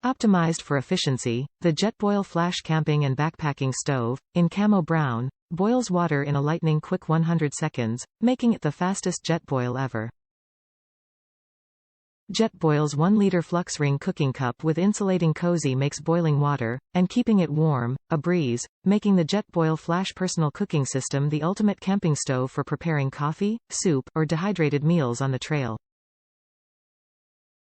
Optimized for efficiency, the Jetboil Flash camping and backpacking stove, in Camo Brown, boils water in a lightning-quick 100 seconds, making it the fastest Jetboil ever. Jetboil's 1-liter FluxRing cooking cup with insulating cozy makes boiling water, and keeping it warm, a breeze, making the Jetboil Flash personal cooking system the ultimate camping stove for preparing coffee, soup, or dehydrated meals on the trail.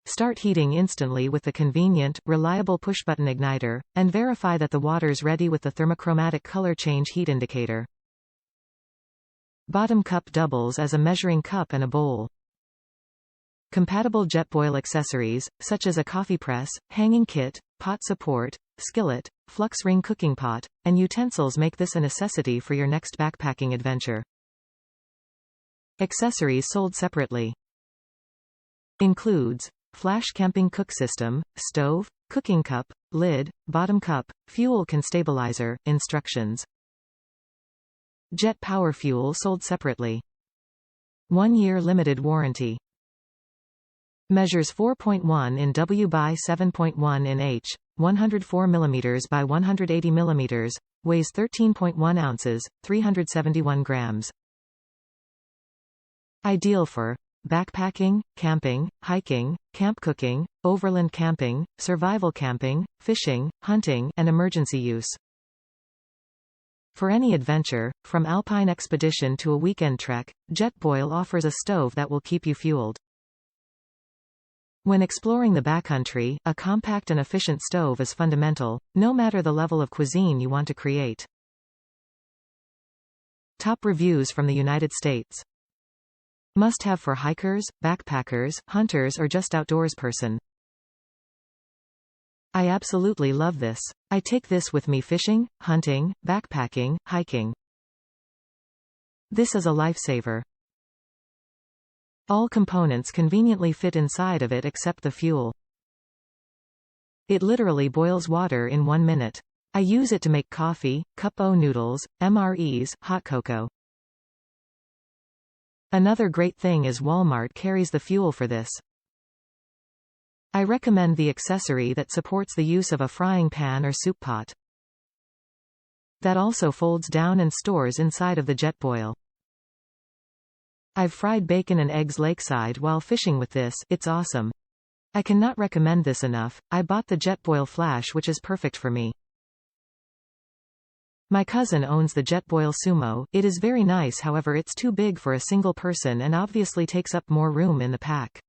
Start heating instantly with the convenient, reliable pushbutton igniter, and verify that the water's ready with the thermochromatic color change heat indicator. Bottom cup doubles as a measuring cup and a bowl. Compatible Jetboil accessories, such as a coffee press, hanging kit, pot support, skillet, FluxRing cooking pot, and utensils make this a necessity for your next backpacking adventure. Accessories sold separately. Includes Flash camping cook system, stove, cooking cup, lid, bottom cup, fuel can stabilizer, instructions. Jet power fuel sold separately. 1-year limited warranty. Measures 4.1 in W by 7.1 in H, 104 mm by 180 mm, weighs 13.1 ounces, 371 grams. Ideal for backpacking, camping, hiking, camp cooking, overland camping, survival camping, fishing, hunting, and emergency use. For any adventure, from alpine expedition to a weekend trek, Jetboil offers a stove that will keep you fueled. When exploring the backcountry, a compact and efficient stove is fundamental, no matter the level of cuisine you want to create. Top reviews from the United States. Must-have for hikers, backpackers, hunters, or just outdoors person. I absolutely love this. I take this with me fishing, hunting, backpacking, hiking. This is a lifesaver. All components conveniently fit inside of it except the fuel. It literally boils water in 1 minute. I use it to make coffee, cup-o noodles, MREs, hot cocoa. Another great thing is Walmart carries the fuel for this. I recommend the accessory that supports the use of a frying pan or soup pot. That also folds down and stores inside of the Jetboil. I've fried bacon and eggs lakeside while fishing with this, it's awesome. I cannot recommend this enough. I bought the Jetboil Flash, which is perfect for me. My cousin owns the Jetboil Sumo. It is very nice, however it's too big for a single person and obviously takes up more room in the pack.